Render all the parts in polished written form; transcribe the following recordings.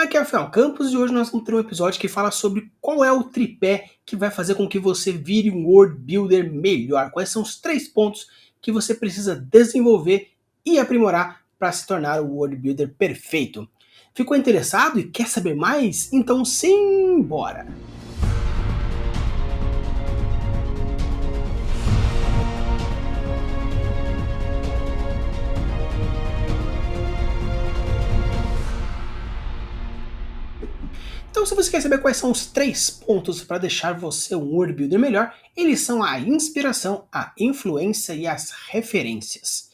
aqui é o Rafael Campos e hoje nós vamos ter um episódio que fala sobre qual é o tripé que vai fazer com que você vire um world builder melhor. Quais são os 3 pontos que você precisa desenvolver e aprimorar para se tornar o world builder perfeito. Ficou interessado e quer saber mais? Então simbora! Então, se você quer saber quais são os 3 pontos para deixar você um world builder melhor, eles são a inspiração, a influência e as referências.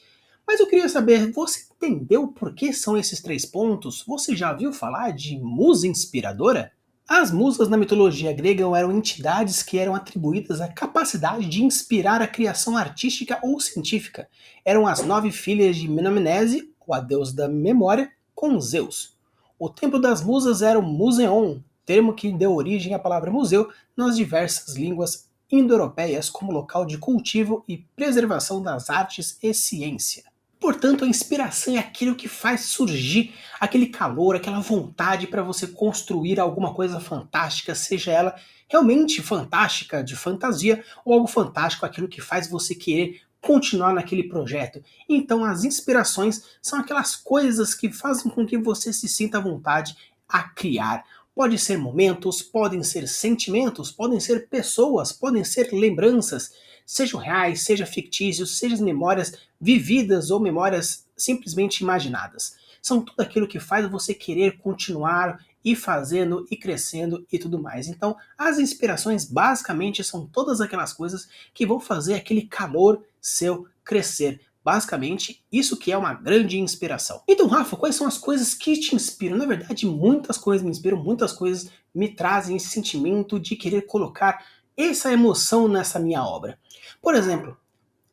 Mas eu queria saber, você entendeu por que são esses 3 pontos? Você já ouviu falar de musa inspiradora? As musas na mitologia grega eram entidades que eram atribuídas a capacidade de inspirar a criação artística ou científica. Eram as 9 filhas de Menamnese, o a deusa da memória, com Zeus. O templo das musas era o Museion, termo que deu origem à palavra museu nas diversas línguas indo-europeias como local de cultivo e preservação das artes e ciência. Portanto, a inspiração é aquilo que faz surgir aquele calor, aquela vontade para você construir alguma coisa fantástica, seja ela realmente fantástica, de fantasia, ou algo fantástico, aquilo que faz você querer continuar naquele projeto. Então, as inspirações são aquelas coisas que fazem com que você se sinta à vontade a criar. Pode ser momentos, podem ser sentimentos, podem ser pessoas, podem ser lembranças, sejam reais, sejam fictícios, sejam memórias vividas ou memórias simplesmente imaginadas. São tudo aquilo que faz você querer continuar e fazendo e crescendo e tudo mais. Então, as inspirações basicamente são todas aquelas coisas que vão fazer aquele calor seu crescer. Basicamente, isso que é uma grande inspiração. Então, Rafa, quais são as coisas que te inspiram? Na verdade, muitas coisas me inspiram, muitas coisas me trazem esse sentimento de querer colocar essa emoção nessa minha obra. Por exemplo,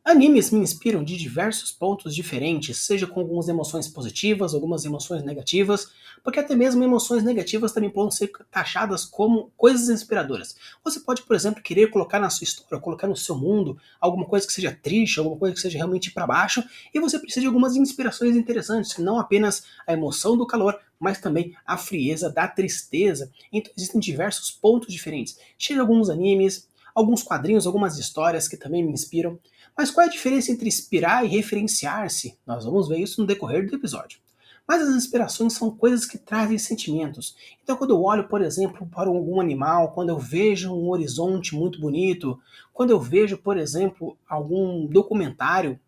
animes me inspiram de diversos pontos diferentes, seja com algumas emoções positivas, algumas emoções negativas, porque até mesmo emoções negativas também podem ser taxadas como coisas inspiradoras. Você pode, por exemplo, querer colocar na sua história, colocar no seu mundo alguma coisa que seja triste, alguma coisa que seja realmente para baixo, e você precisa de algumas inspirações interessantes, não apenas a emoção do calor, mas também a frieza da tristeza. Então existem diversos pontos diferentes. Chega alguns animes, alguns quadrinhos, algumas histórias que também me inspiram. Mas qual é a diferença entre inspirar e referenciar-se? Nós vamos ver isso no decorrer do episódio. Mas as inspirações são coisas que trazem sentimentos. Então, quando eu olho, por exemplo, para algum animal, quando eu vejo um horizonte muito bonito, quando eu vejo, por exemplo, algum documentário,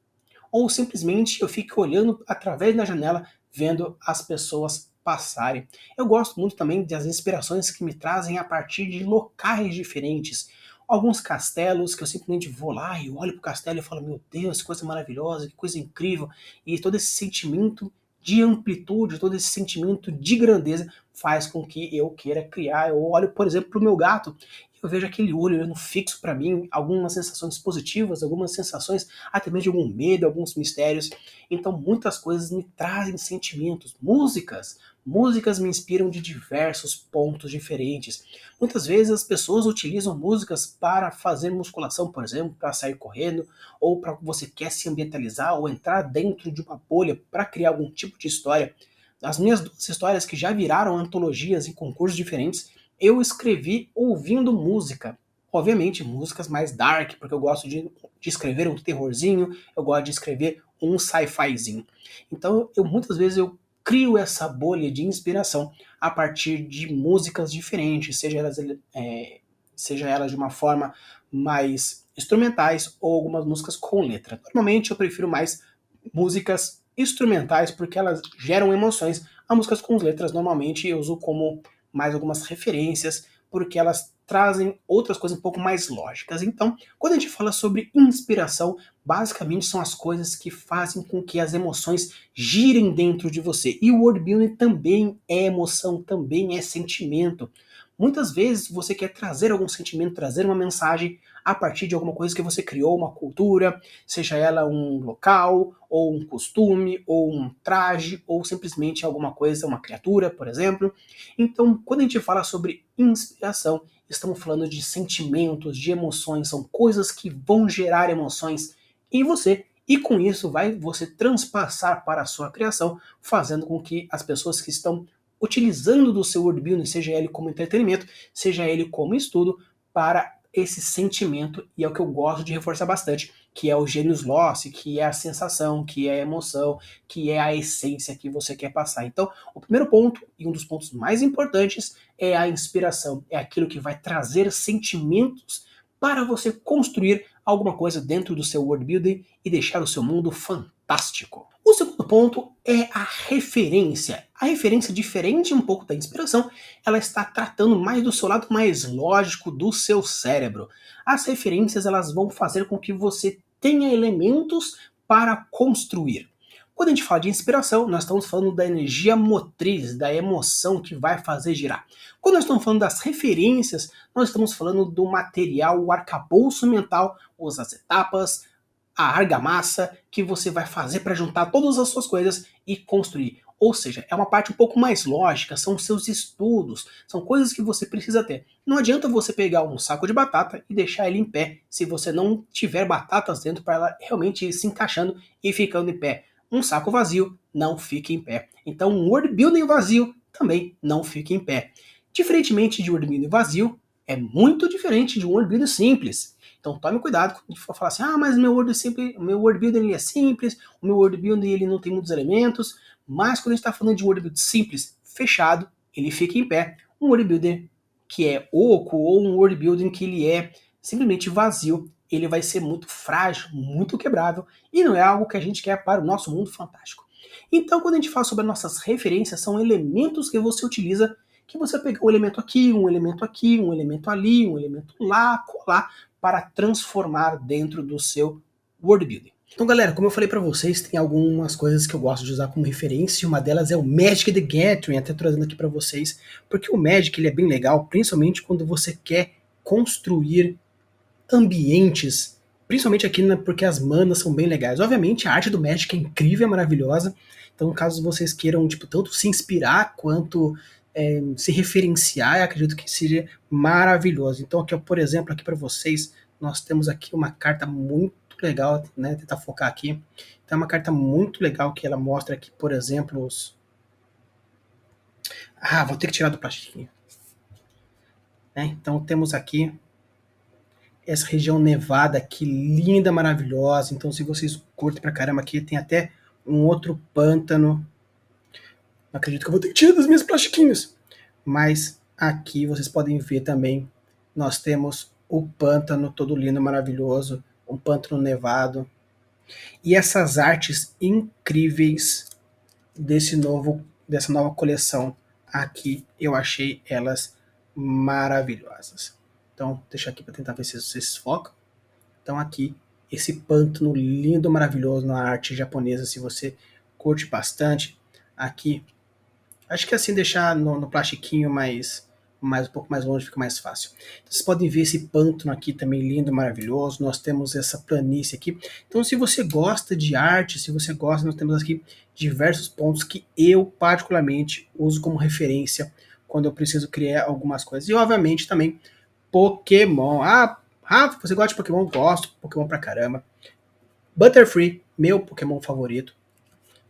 ou simplesmente eu fico olhando através da janela, vendo as pessoas passarem. Eu gosto muito também das inspirações que me trazem a partir de locais diferentes. Alguns castelos que eu simplesmente vou lá e olho para o castelo e falo, meu Deus, que coisa maravilhosa, que coisa incrível. E todo esse sentimento de amplitude, todo esse sentimento de grandeza faz com que eu queira criar. Eu olho, por exemplo, para o meu gato e eu vejo aquele olho olhando fixo para mim, algumas sensações positivas, algumas sensações até mesmo de algum medo, alguns mistérios. Então muitas coisas me trazem sentimentos. Músicas me inspiram de diversos pontos diferentes. Muitas vezes as pessoas utilizam músicas para fazer musculação, por exemplo, para sair correndo, ou para você quer se ambientalizar ou entrar dentro de uma bolha para criar algum tipo de história. As minhas 2 histórias que já viraram antologias em concursos diferentes, eu escrevi ouvindo música. Obviamente, músicas mais dark, porque eu gosto de escrever um terrorzinho, eu gosto de escrever um sci-fizinho. Então, muitas vezes eu crio essa bolha de inspiração a partir de músicas diferentes, seja elas de uma forma mais instrumentais ou algumas músicas com letra. Normalmente eu prefiro mais músicas instrumentais porque elas geram emoções. As músicas com letras normalmente eu uso como mais algumas referências porque elas trazem outras coisas um pouco mais lógicas. Então, quando a gente fala sobre inspiração, basicamente são as coisas que fazem com que as emoções girem dentro de você. E o world building também é emoção, também é sentimento. Muitas vezes você quer trazer algum sentimento, trazer uma mensagem a partir de alguma coisa que você criou, uma cultura, seja ela um local, ou um costume, ou um traje, ou simplesmente alguma coisa, uma criatura, por exemplo. Então, quando a gente fala sobre inspiração, estamos falando de sentimentos, de emoções, são coisas que vão gerar emoções em você e com isso vai você transpassar para a sua criação, fazendo com que as pessoas que estão utilizando do seu world building, seja ele como entretenimento, seja ele como estudo, para esse sentimento, e é o que eu gosto de reforçar bastante, que é o genius loci, que é a sensação, que é a emoção, que é a essência que você quer passar. Então, o primeiro ponto, e um dos pontos mais importantes, é a inspiração. É aquilo que vai trazer sentimentos para você construir alguma coisa dentro do seu world building e deixar o seu mundo fantástico. O segundo ponto é a referência. A referência, diferente um pouco da inspiração, ela está tratando mais do seu lado mais lógico do seu cérebro. As referências, elas vão fazer com que você tenha elementos para construir. Quando a gente fala de inspiração, nós estamos falando da energia motriz, da emoção que vai fazer girar. Quando nós estamos falando das referências, nós estamos falando do material, o arcabouço mental, as etapas, a argamassa que você vai fazer para juntar todas as suas coisas e construir. Ou seja, é uma parte um pouco mais lógica, são os seus estudos, são coisas que você precisa ter. Não adianta você pegar um saco de batata e deixar ele em pé, se você não tiver batatas dentro para ela realmente ir se encaixando e ficando em pé. Um saco vazio não fica em pé. Então um world building vazio também não fica em pé. Diferentemente de world building vazio, é muito diferente de um world building simples. Então tome cuidado quando for falar assim, mas meu world building ele é simples, o meu world building ele não tem muitos elementos, mas quando a gente está falando de um world building simples, fechado, ele fica em pé. Um world building que é oco ou um world building que ele é simplesmente vazio, ele vai ser muito frágil, muito quebrável, e não é algo que a gente quer para o nosso mundo fantástico. Então, quando a gente fala sobre as nossas referências, são elementos que você utiliza, que você pega um elemento aqui, um elemento aqui, um elemento ali, um elemento lá, colar, para transformar dentro do seu world building. Então, galera, como eu falei para vocês, tem algumas coisas que eu gosto de usar como referência, e uma delas é o Magic the Gathering, até trazendo aqui para vocês, porque o Magic ele é bem legal, principalmente quando você quer construir ambientes, principalmente aqui, né, porque as manas são bem legais. Obviamente, a arte do Magic é incrível, é maravilhosa, então caso vocês queiram tanto se inspirar quanto se referenciar, eu acredito que seja maravilhoso. Então aqui, por exemplo, aqui para vocês, nós temos aqui uma carta muito legal, né, tentar focar aqui. Então é uma carta muito legal que ela mostra aqui, por exemplo, vou ter que tirar do plastiquinho. Então temos aqui essa região nevada aqui, linda, maravilhosa. Então se vocês curtem pra caramba aqui, tem até um outro pântano. Não acredito que eu vou ter que tirar dos meus plastiquinhos. Mas aqui vocês podem ver também, nós temos o pântano todo lindo, maravilhoso, um pântano nevado. E essas artes incríveis dessa nova coleção aqui, eu achei elas maravilhosas. Então, deixa aqui para tentar ver se vocês focam. Então aqui, esse pântano lindo, maravilhoso na arte japonesa, se você curte bastante. Aqui, acho que assim deixar no plastiquinho um pouco mais longe fica mais fácil. Então, vocês podem ver esse pântano aqui também lindo, maravilhoso. Nós temos essa planície aqui. Então se você gosta de arte, se você gosta, nós temos aqui diversos pontos que eu particularmente uso como referência quando eu preciso criar algumas coisas. E obviamente também Pokémon. Rafa, você gosta de Pokémon? Gosto de Pokémon pra caramba. Butterfree, meu Pokémon favorito.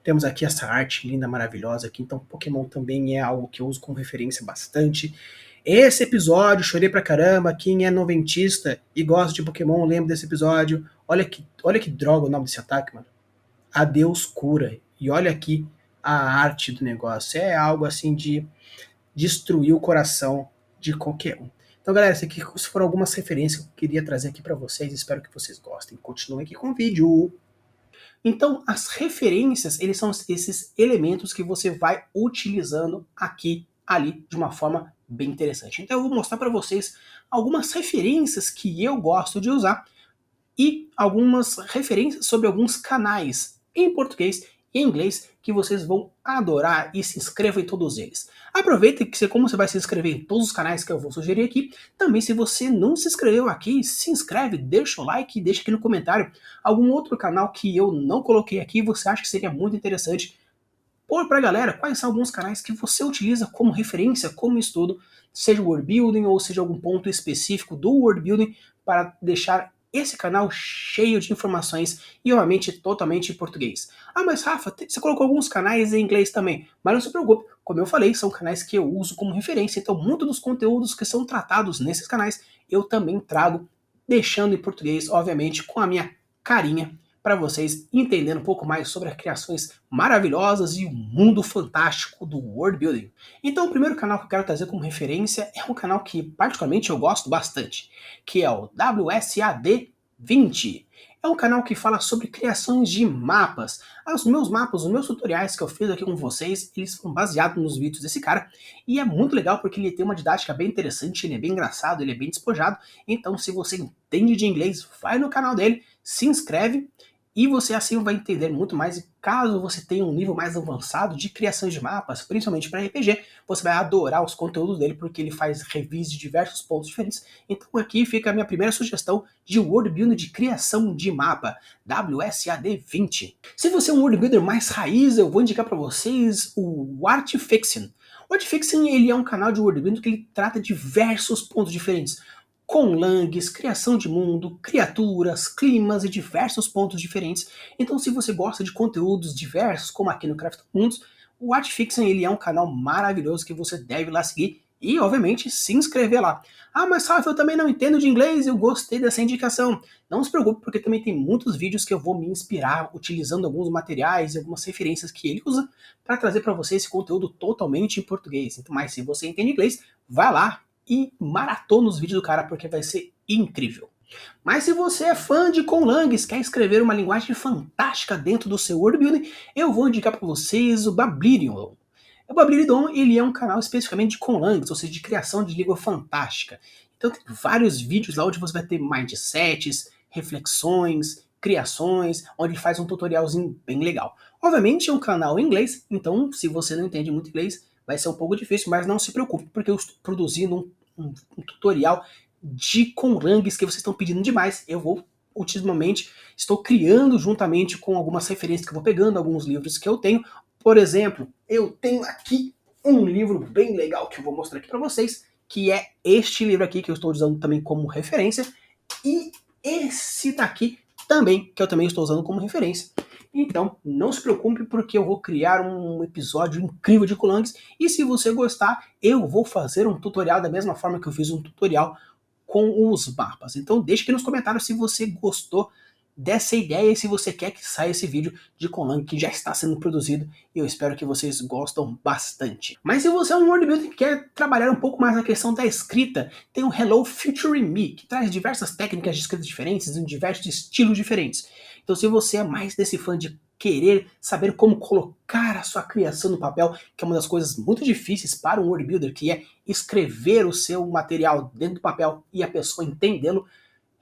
Temos aqui essa arte linda, maravilhosa aqui. Então Pokémon também é algo que eu uso como referência bastante. Esse episódio, chorei pra caramba. Quem é noventista e gosta de Pokémon, lembra desse episódio. Olha que droga o nome desse ataque, mano. Adeus cura. E olha aqui a arte do negócio. É algo assim de destruir o coração de qualquer um. Então, galera, essas aqui foram algumas referências que eu queria trazer aqui para vocês. Espero que vocês gostem. Continuem aqui com o vídeo. Então, as referências, eles são esses elementos que você vai utilizando aqui, ali, de uma forma bem interessante. Então, eu vou mostrar para vocês algumas referências que eu gosto de usar e algumas referências sobre alguns canais em português e em inglês que vocês vão adorar, e se inscrevam em todos eles. Aproveita que como você vai se inscrever em todos os canais que eu vou sugerir aqui, também se você não se inscreveu aqui, se inscreve, deixa o like e deixa aqui no comentário algum outro canal que eu não coloquei aqui e você acha que seria muito interessante. Pôr pra galera quais são alguns canais que você utiliza como referência, como estudo, seja o world building ou seja algum ponto específico do world building, para deixar esse canal cheio de informações e obviamente totalmente em português. Ah, mas Rafa, você colocou alguns canais em inglês também, mas não se preocupe, como eu falei, são canais que eu uso como referência, então muitos dos conteúdos que são tratados nesses canais eu também trago, deixando em português, obviamente, com a minha carinha, para vocês entenderem um pouco mais sobre as criações maravilhosas e o mundo fantástico do world building. Então, o primeiro canal que eu quero trazer como referência é um canal que, particularmente, eu gosto bastante, que é o WSAD 20. É um canal que fala sobre criações de mapas. Os meus mapas, os meus tutoriais que eu fiz aqui com vocês, eles foram baseados nos vídeos desse cara, e é muito legal porque ele tem uma didática bem interessante, ele é bem engraçado, ele é bem despojado. Então, se você entende de inglês, vai no canal dele, se inscreve, e você assim vai entender muito mais. E caso você tenha um nível mais avançado de criação de mapas, principalmente para RPG, você vai adorar os conteúdos dele, porque ele faz reviews de diversos pontos diferentes. Então aqui fica a minha primeira sugestão de world building de criação de mapa, WSAD 20. Se você é um world builder mais raiz, eu vou indicar para vocês o Artifiction. O Artifiction, ele é um canal de world building que ele trata diversos pontos diferentes, conlangues, criação de mundo, criaturas, climas e diversos pontos diferentes. Então, se você gosta de conteúdos diversos, como aqui no Craft Mundos, o Artfiction ele é um canal maravilhoso que você deve lá seguir e, obviamente, se inscrever lá. Ah, mas Rafa, eu também não entendo de inglês, eu gostei dessa indicação. Não se preocupe, porque também tem muitos vídeos que eu vou me inspirar utilizando alguns materiais e algumas referências que ele usa para trazer para você esse conteúdo totalmente em português. Então, mas se você entende inglês, vai lá e maratona os vídeos do cara, porque vai ser incrível. Mas se você é fã de conlangues, quer escrever uma linguagem fantástica dentro do seu world building, eu vou indicar para vocês o Bablirion. O Bablirion ele é um canal especificamente de conlangues, ou seja, de criação de língua fantástica. Então tem vários vídeos lá onde você vai ter mindsets, reflexões, criações, onde ele faz um tutorialzinho bem legal. Obviamente é um canal em inglês, então se você não entende muito inglês, vai ser um pouco difícil, mas não se preocupe, porque eu estou produzindo um tutorial de conlangues que vocês estão pedindo demais. Eu vou, ultimamente, estou criando juntamente com algumas referências que eu vou pegando, alguns livros que eu tenho. Por exemplo, eu tenho aqui um livro bem legal que eu vou mostrar aqui para vocês, que é este livro aqui, que eu estou usando também como referência, e esse daqui também, que eu também estou usando como referência. Então, não se preocupe, porque eu vou criar um episódio incrível de conlangues, e se você gostar, eu vou fazer um tutorial da mesma forma que eu fiz um tutorial com os mapas. Então deixe aqui nos comentários se você gostou dessa ideia e se você quer que saia esse vídeo de conlang que já está sendo produzido, e eu espero que vocês gostam bastante. Mas se você é um world builder que quer trabalhar um pouco mais na questão da escrita, tem o Hello Future Me, que traz diversas técnicas de escrita diferentes, em diversos estilos diferentes. Então se você é mais desse fã de querer saber como colocar a sua criação no papel, que é uma das coisas muito difíceis para um world builder, que é escrever o seu material dentro do papel e a pessoa entendê-lo,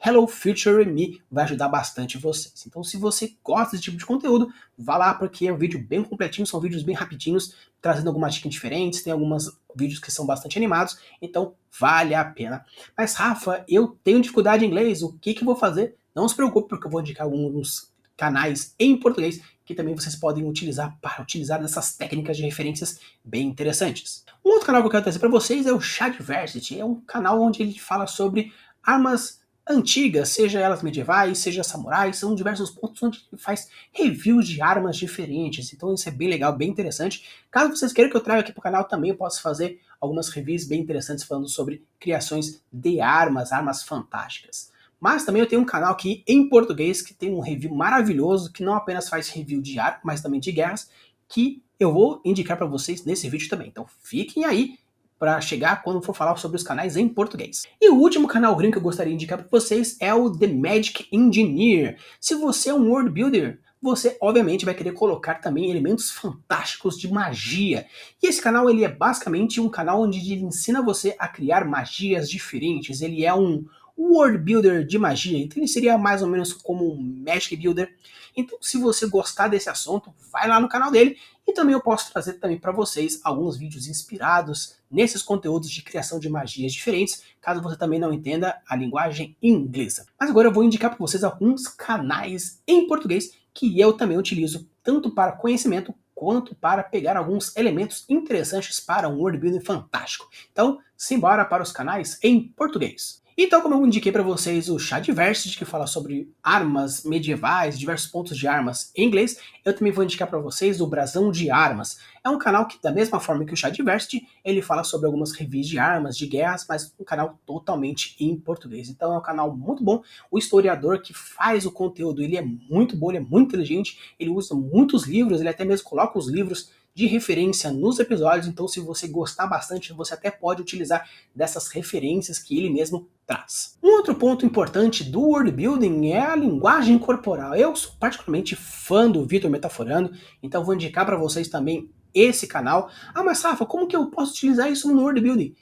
Hello Future Me vai ajudar bastante vocês. Então, se você gosta desse tipo de conteúdo, vá lá, porque é um vídeo bem completinho, são vídeos bem rapidinhos, trazendo algumas dicas diferentes, tem alguns vídeos que são bastante animados, então vale a pena. Mas, Rafa, eu tenho dificuldade em inglês, o que eu vou fazer? Não se preocupe, porque eu vou indicar alguns canais em português que também vocês podem utilizar para utilizar essas técnicas de referências bem interessantes. Um outro canal que eu quero trazer para vocês é o Chadiversity, é um canal onde ele fala sobre armas antigas, seja elas medievais, seja samurais, são diversos pontos onde ele faz reviews de armas diferentes, então isso é bem legal, bem interessante. Caso vocês queiram que eu traga aqui para o canal, também eu posso fazer algumas reviews bem interessantes falando sobre criações de armas, armas fantásticas. Mas também eu tenho um canal aqui em português que tem um review maravilhoso, que não apenas faz review de arma, mas também de guerras, que eu vou indicar para vocês nesse vídeo também. Então fiquem aí para chegar quando for falar sobre os canais em português. E o último canal gringo que eu gostaria de indicar para vocês é o The Magic Engineer. Se você é um world builder, você obviamente vai querer colocar também elementos fantásticos de magia. E esse canal ele é basicamente um canal onde ele ensina você a criar magias diferentes. Ele é um world builder de magia, então ele seria mais ou menos como um Magic Builder. Então, se você gostar desse assunto, vai lá no canal dele, e também eu posso trazer também para vocês alguns vídeos inspirados nesses conteúdos de criação de magias diferentes, caso você também não entenda a linguagem inglesa. Mas agora eu vou indicar para vocês alguns canais em português que eu também utilizo tanto para conhecimento quanto para pegar alguns elementos interessantes para um world building fantástico. Então, simbora para os canais em português. Então, como eu indiquei para vocês o Chá Diversity, que fala sobre armas medievais, diversos pontos de armas em inglês, eu também vou indicar para vocês o Brasão de Armas. É um canal que, da mesma forma que o Chá Diversity, ele fala sobre algumas reviews de armas, de guerras, mas um canal totalmente em português. Então é um canal muito bom. O historiador que faz o conteúdo, ele é muito bom, ele é muito inteligente, ele usa muitos livros, ele até mesmo coloca os livros de referência nos episódios, então se você gostar bastante, você até pode utilizar dessas referências que ele mesmo traz. Um outro ponto importante do world building é a linguagem corporal. Eu sou particularmente fã do Vitor Metaforando, então vou indicar para vocês também esse canal. Ah, mas Rafa, como que eu posso utilizar isso no world building?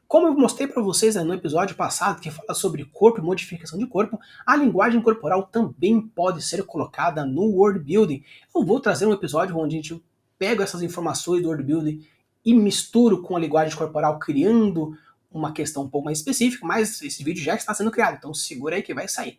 Como eu mostrei para vocês no episódio passado, que fala sobre corpo e modificação de corpo, a linguagem corporal também pode ser colocada no world building. Eu vou trazer um episódio onde a gente pega essas informações do world building e misturo com a linguagem corporal, criando uma questão um pouco mais específica, mas esse vídeo já está sendo criado, então segura aí que vai sair.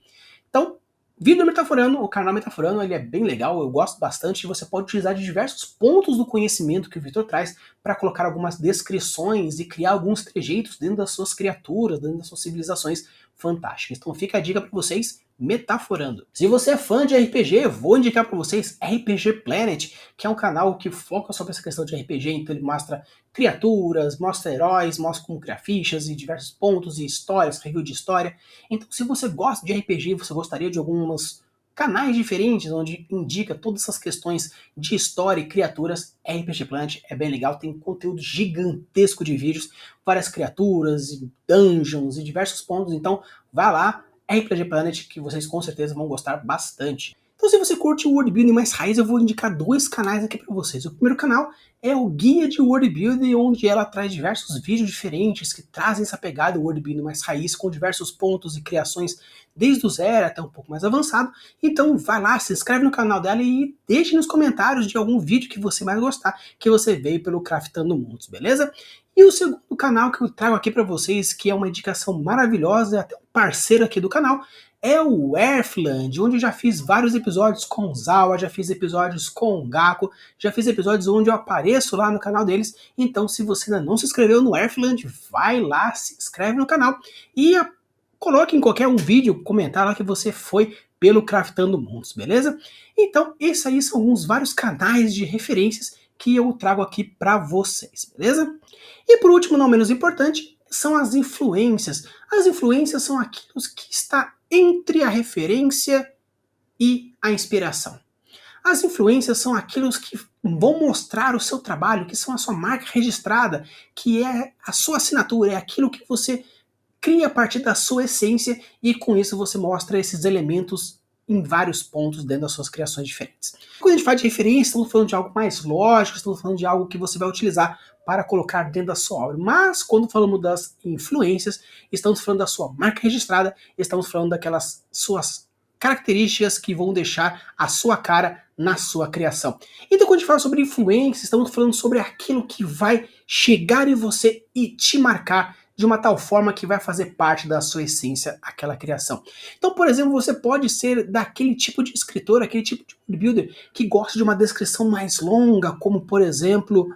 Então, vídeo Metaforando, o canal Metaforando, ele é bem legal, eu gosto bastante, e você pode utilizar de diversos pontos do conhecimento que o Vitor traz para colocar algumas descrições e criar alguns trejeitos dentro das suas criaturas, dentro das suas civilizações fantásticas. Então fica a dica para vocês, Metaforando. Se você é fã de RPG, vou indicar para vocês RPG Planet, que é um canal que foca sobre essa questão de RPG, então ele mostra criaturas, mostra heróis, mostra como criar fichas e diversos pontos e histórias, review de história. Então se você gosta de RPG, você gostaria de alguns canais diferentes, onde indica todas essas questões de história e criaturas, RPG Planet é bem legal, tem um conteúdo gigantesco de vídeos, várias criaturas, dungeons e diversos pontos, então vai lá, RPG Planet, que vocês com certeza vão gostar bastante. Então se você curte o world building mais raiz, eu vou indicar dois canais aqui para vocês. O primeiro canal é o Guia de World Building, onde ela traz diversos vídeos diferentes que trazem essa pegada world building mais raiz, com diversos pontos e criações desde o zero até um pouco mais avançado. Então vai lá, se inscreve no canal dela e deixe nos comentários de algum vídeo que você mais gostar, que você veio pelo Craftando Mundos, beleza? E o segundo canal que eu trago aqui para vocês, que é uma indicação maravilhosa, até um parceiro aqui do canal, é o Earthland, onde eu já fiz vários episódios com o Zawa, já fiz episódios com o Gaku, já fiz episódios onde eu apareço lá no canal deles. Então, se você ainda não se inscreveu no Earthland, vai lá, se inscreve no canal e coloque em qualquer um vídeo, comentar lá que você foi pelo Craftando Mundos, beleza? Então, esses aí são alguns vários canais de referências que eu trago aqui para vocês, beleza? E por último, não menos importante, são as influências. As influências são aquilo que está entre a referência e a inspiração. As influências são aquilo que vão mostrar o seu trabalho, que são a sua marca registrada, que é a sua assinatura, é aquilo que você cria a partir da sua essência e com isso você mostra esses elementos em vários pontos dentro das suas criações diferentes. Quando a gente fala de referência, estamos falando de algo mais lógico, estamos falando de algo que você vai utilizar para colocar dentro da sua obra. Mas quando falamos das influências, estamos falando da sua marca registrada, estamos falando daquelas suas características que vão deixar a sua cara na sua criação. Então quando a gente fala sobre influência, estamos falando sobre aquilo que vai chegar em você e te marcar de uma tal forma que vai fazer parte da sua essência aquela criação. Então, por exemplo, você pode ser daquele tipo de escritor, aquele tipo de builder que gosta de uma descrição mais longa, como por exemplo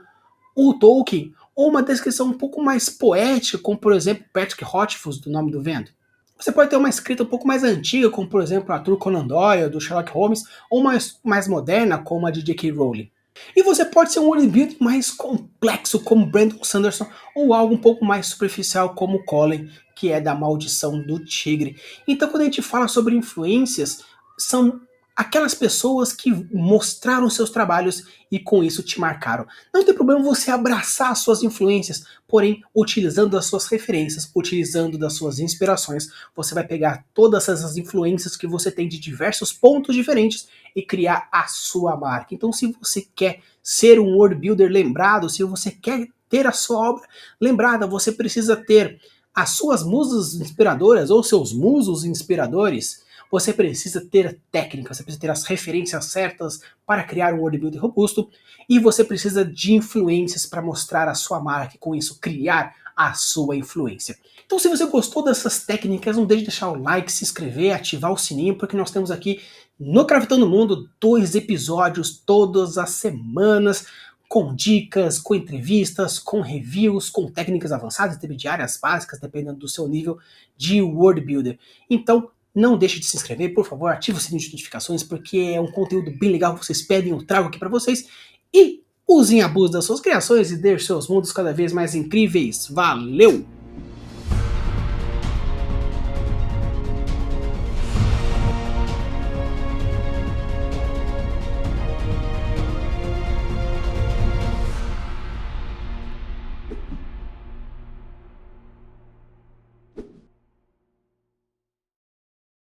o Tolkien, ou uma descrição um pouco mais poética, como por exemplo Patrick Rothfuss, do Nome do Vento. Você pode ter uma escrita um pouco mais antiga, como por exemplo Arthur Conan Doyle, do Sherlock Holmes, ou mais moderna, como a de J.K. Rowling. E você pode ser um world building mais complexo, como Brandon Sanderson, ou algo um pouco mais superficial, como Colin, que é da Maldição do Tigre. Então, quando a gente fala sobre influências, são aquelas pessoas que mostraram seus trabalhos e com isso te marcaram. Não tem problema você abraçar as suas influências, porém, utilizando as suas referências, utilizando das suas inspirações, você vai pegar todas essas influências que você tem de diversos pontos diferentes e criar a sua marca. Então, se você quer ser um world builder lembrado, se você quer ter a sua obra lembrada, você precisa ter as suas musas inspiradoras ou seus musos inspiradores. Você precisa ter técnica, você precisa ter as referências certas para criar um world builder robusto e você precisa de influências para mostrar a sua marca e com isso criar a sua influência. Então se você gostou dessas técnicas, não deixe de deixar o like, se inscrever, ativar o sininho, porque nós temos aqui no Craftando Mundo 2 episódios todas as semanas com dicas, com entrevistas, com reviews, com técnicas avançadas, intermediárias, básicas, dependendo do seu nível de World Builder. Então, não deixe de se inscrever, por favor, ative o sininho de notificações, porque é um conteúdo bem legal que vocês pedem, eu trago aqui para vocês. E usem e abusem das suas criações e deixem seus mundos cada vez mais incríveis. Valeu!